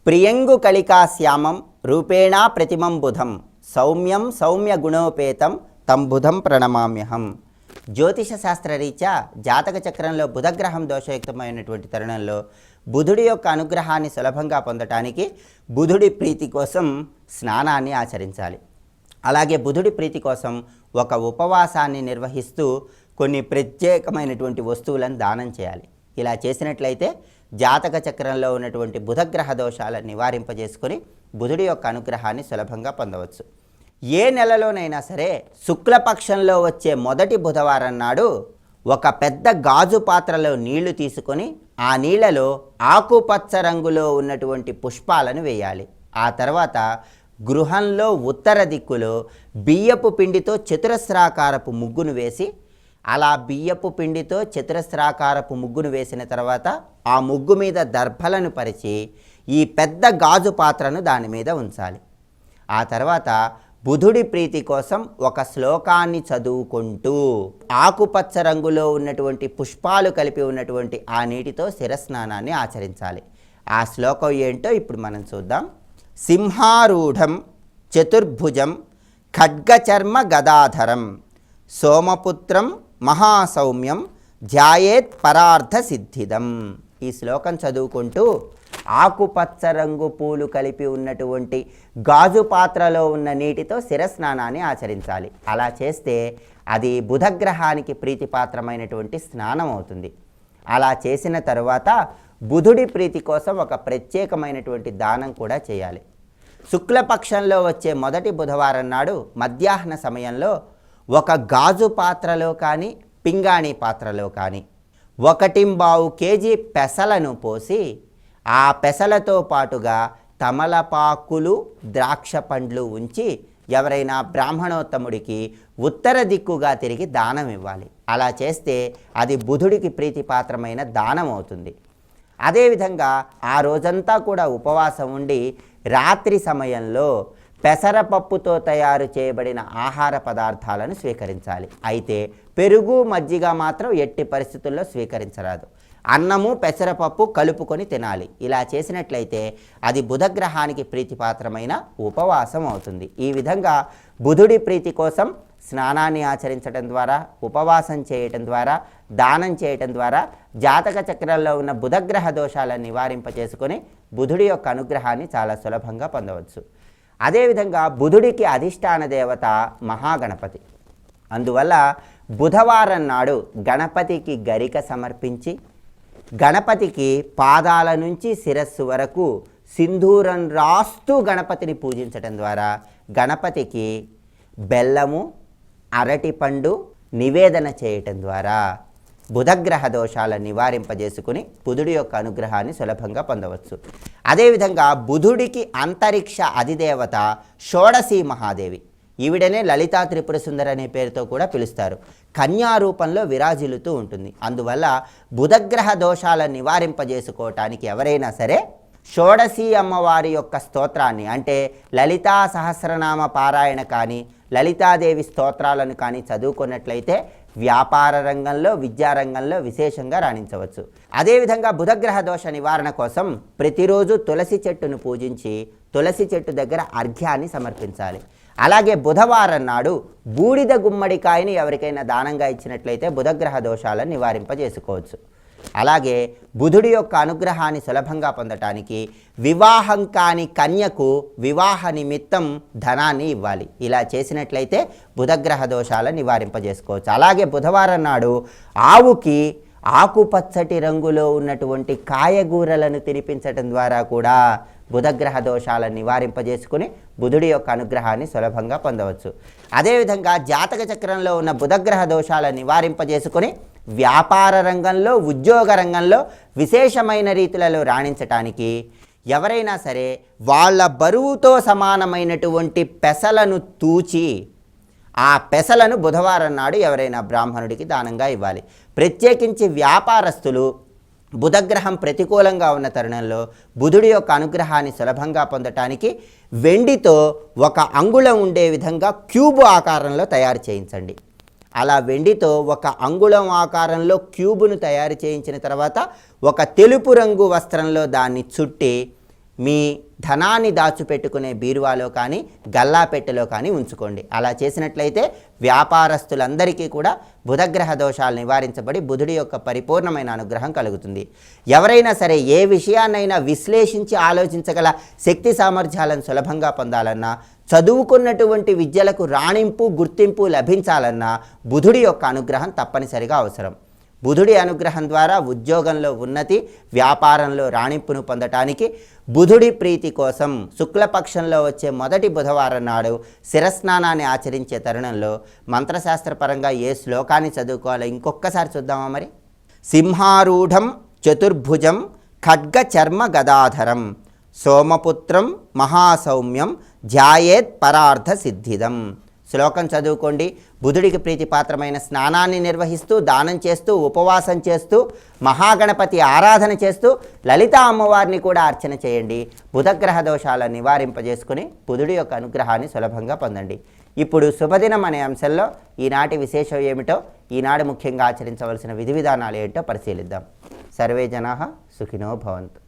ప్రియంగు కలికాశ్యామం రూపేణా ప్రతిమం బుధం సౌమ్యం సౌమ్య గుణోపేతం తం బుధం ప్రణమామ్యహం. జ్యోతిష శాస్త్రరీత్యా జాతక చక్రంలో బుధగ్రహం దోషయుక్తమైనటువంటి తరుణంలో బుధుడి యొక్క అనుగ్రహాన్ని సులభంగా పొందటానికి బుధుడి ప్రీతి కోసం స్నానాన్ని ఆచరించాలి. అలాగే బుధుడి ప్రీతి కోసం ఒక ఉపవాసాన్ని నిర్వహిస్తూ కొన్ని ప్రత్యేకమైనటువంటి వస్తువులను దానం చేయాలి. ఇలా చేసినట్లయితే జాతక చక్రంలో ఉన్నటువంటి బుధగ్రహ దోషాలను నివారింపజేసుకొని బుధుడి యొక్క అనుగ్రహాన్ని సులభంగా పొందవచ్చు. ఏ నెలలోనైనా సరే శుక్లపక్షంలో వచ్చే మొదటి బుధవారం నాడు ఒక పెద్ద గాజు పాత్రలో నీళ్లు తీసుకొని ఆ నీళ్లలో ఆకుపచ్చ రంగులో ఉన్నటువంటి పుష్పాలను వేయాలి. ఆ తర్వాత గృహంలో ఉత్తర దిక్కులో బియ్యపు పిండితో చతురస్రాకారపు ముగ్గును వేసి, అలా బియ్యపు పిండితో చతురస్రాకారపు ముగ్గును వేసిన తర్వాత ఆ ముగ్గు మీద దర్భలను పరిచి ఈ పెద్ద గాజు పాత్రను దాని మీద ఉంచాలి. ఆ తర్వాత బుధుడి ప్రీతి కోసం ఒక శ్లోకాన్ని చదువుకుంటూ ఆకుపచ్చ రంగులో ఉన్నటువంటి పుష్పాలు కలిపి ఉన్నటువంటి ఆ నీటితో శిరస్నానాన్ని ఆచరించాలి. ఆ శ్లోకం ఏంటో ఇప్పుడు మనం చూద్దాం. సింహారూఢం చతుర్భుజం ఖడ్గచర్మ గదాధరం సోమపుత్రం మహాసౌమ్యం ధ్యాయేత్ పరార్థ సిద్ధిదం. ఈ శ్లోకం చదువుకుంటూ ఆకుపచ్చ రంగు పూలు కలిపి ఉన్నటువంటి గాజు పాత్రలో ఉన్న నీటితో శిరస్నానాన్ని ఆచరించాలి. అలా చేస్తే అది బుధగ్రహానికి ప్రీతిపాత్రమైనటువంటి స్నానం అవుతుంది. అలా చేసిన తరువాత బుధుడి ప్రీతి కోసం ఒక ప్రత్యేకమైనటువంటి దానం కూడా చేయాలి. శుక్లపక్షంలో వచ్చే మొదటి బుధవారం నాడు మధ్యాహ్న సమయంలో ఒక గాజు పాత్రలో కానీ పింగాణి పాత్రలో కానీ 1.25 కేజీ పెసలను పోసి ఆ పెసలతో పాటుగా తమలపాకులు ద్రాక్ష పండ్లు ఉంచి ఎవరైనా బ్రాహ్మణోత్తముడికి ఉత్తర దిక్కుగా తిరిగి దానం ఇవ్వాలి. అలా చేస్తే అది బుధుడికి ప్రీతిపాత్రమైన దానం అవుతుంది. అదేవిధంగా ఆ రోజంతా కూడా ఉపవాసం ఉండి రాత్రి సమయంలో పెసరపప్పుతో తయారు చేయబడిన ఆహార పదార్థాలను స్వీకరించాలి. అయితే పెరుగు మజ్జిగ మాత్రం ఎట్టి పరిస్థితుల్లో స్వీకరించరాదు. అన్నము పెసరపప్పు కలుపుకొని తినాలి. ఇలా చేసినట్లయితే అది బుధగ్రహానికి ప్రీతిపాత్రమైన ఉపవాసం అవుతుంది. ఈ విధంగా బుధుడి ప్రీతి కోసం స్నానాన్ని ఆచరించడం ద్వారా, ఉపవాసం చేయటం ద్వారా, దానం చేయటం ద్వారా జాతక చక్రంలో ఉన్న బుధగ్రహ దోషాలను నివారింపచేసుకొని బుధుడి యొక్క అనుగ్రహాన్ని చాలా సులభంగా పొందవచ్చు. అదేవిధంగా బుధుడికి అధిష్టాన దేవత మహాగణపతి. అందువల్ల బుధవారం నాడు గణపతికి గరిక సమర్పించి గణపతికి పాదాల నుంచి శిరస్సు వరకు సింధూరం రాస్తూ గణపతిని పూజించటం ద్వారా గణపతికి బెల్లము, అరటిపండు నివేదన చేయటం ద్వారా బుధగ్రహ దోషాలను నివారింపజేసుకుని బుధుడి యొక్క అనుగ్రహాన్ని సులభంగా పొందవచ్చు. అదేవిధంగా బుధుడికి అంతరిక్ష అధిదేవత షోడశీ మహాదేవి. ఈవిడనే లలితా త్రిపుర సుందరి అనే పేరుతో కూడా పిలుస్తారు. కన్యా రూపంలో విరాజిల్లుతూ ఉంటుంది. అందువల్ల బుధగ్రహ దోషాలను నివారింపజేసుకోవటానికి ఎవరైనా సరే షోడశీ అమ్మవారి యొక్క స్తోత్రాన్ని, అంటే లలితా సహస్రనామ పారాయణ కానీ లలితాదేవి స్తోత్రాలను కానీ చదువుకున్నట్లయితే వ్యాపార రంగంలో, విద్యారంగంలో విశేషంగా రాణించవచ్చు. అదేవిధంగా బుధగ్రహ దోష నివారణ కోసం ప్రతిరోజు తులసి చెట్టును పూజించి తులసి చెట్టు దగ్గర అర్ఘ్యాన్ని సమర్పించాలి. అలాగే బుధవారం నాడు బూడిద గుమ్మడికాయని ఎవరికైనా దానంగా ఇచ్చినట్లయితే బుధగ్రహ దోషాలను నివారింపజేసుకోవచ్చు. అలాగే బుధుడి యొక్క అనుగ్రహాన్ని సులభంగా పొందటానికి వివాహం కాని కన్యకు వివాహ నిమిత్తం ధనాన్ని ఇవ్వాలి. ఇలా చేసినట్లయితే బుధగ్రహ దోషాలను నివారింపజేసుకోవచ్చు. అలాగే బుధవారం నాడు ఆవుకి ఆకుపచ్చటి రంగులో ఉన్నటువంటి కాయగూరలను తినిపించటం ద్వారా కూడా బుధగ్రహ దోషాలను నివారింపజేసుకుని బుధుడి యొక్క అనుగ్రహాన్ని సులభంగా పొందవచ్చు. అదేవిధంగా జాతక చక్రంలో ఉన్న బుధగ్రహ దోషాలను నివారింపజేసుకుని వ్యాపార రంగంలో, ఉద్యోగ రంగంలో విశేషమైన రీతులలో రాణించటానికి ఎవరైనా సరే వాళ్ళ బరువుతో సమానమైనటువంటి పెసలను తూచి ఆ పెసలను బుధవారం నాడు ఎవరైనా బ్రాహ్మణుడికి దానంగా ఇవ్వాలి. ప్రత్యేకించి వ్యాపారస్తులు బుధగ్రహం ప్రతికూలంగా ఉన్న తరుణంలో బుధుడి యొక్క అనుగ్రహాన్ని సులభంగా పొందటానికి వెండితో 1 అంగుళం ఉండే విధంగా క్యూబ్ ఆకారంలో తయారు చేయించండి. అలా వెండితో 1 అంగుళం ఆకారంలో క్యూబును తయారు చేయించిన తర్వాత ఒక తెలుపు రంగు వస్త్రంలో దాన్ని చుట్టి మీ ధనాన్ని దాచిపెట్టుకునే బీరువాలో కానీ గల్లా పెట్టెలో కానీ ఉంచుకోండి. అలా చేసినట్లయితే వ్యాపారస్తులందరికీ కూడా బుధగ్రహ దోషాలు నివారించబడి బుధుడి యొక్క పరిపూర్ణమైన అనుగ్రహం కలుగుతుంది. ఎవరైనా సరే ఏ విషయాన్నైనా విశ్లేషించి ఆలోచించగల శక్తి సామర్థ్యాలను సులభంగా పొందాలన్నా, చదువుకున్నటువంటి విద్యలకు రాణింపు గుర్తింపు లభించాలన్నా బుధుడి యొక్క అనుగ్రహం తప్పనిసరిగా అవసరం. బుధుడి అనుగ్రహం ద్వారా ఉద్యోగంలో ఉన్నతి, వ్యాపారంలో రాణింపును పొందటానికి బుధుడి ప్రీతి కోసం శుక్లపక్షంలో వచ్చే మొదటి బుధవారం నాడు శిరస్నానాన్ని ఆచరించే తరుణంలో మంత్రశాస్త్రపరంగా ఏ శ్లోకాన్ని చదువుకోవాలో ఇంకొకసారి చూద్దామా మరి. సింహారూఢం చతుర్భుజం ఖడ్గ చర్మ గదాధరం సోమపుత్రం మహాసౌమ్యం ధ్యాయేత్ పరార్థ సిద్ధిదం. శ్లోకం చదువుకోండి. బుధుడికి ప్రీతిపాత్రమైన స్నానాన్ని నిర్వహిస్తూ, దానం చేస్తూ, ఉపవాసం చేస్తూ, మహాగణపతి ఆరాధన చేస్తూ, లలిత అమ్మవారిని కూడా అర్చన చేయండి. బుధగ్రహ దోషాలను నివారింపజేసుకుని బుధుడి యొక్క అనుగ్రహాన్ని సులభంగా పొందండి. ఇప్పుడు శుభదినం అనే అంశంలో ఈనాటి విశేషం ఏమిటో, ఈనాడు ముఖ్యంగా ఆచరించవలసిన విధి విధానాలు ఏంటో పరిశీలిద్దాం. సర్వే జనాః సుఖినో భవంతు.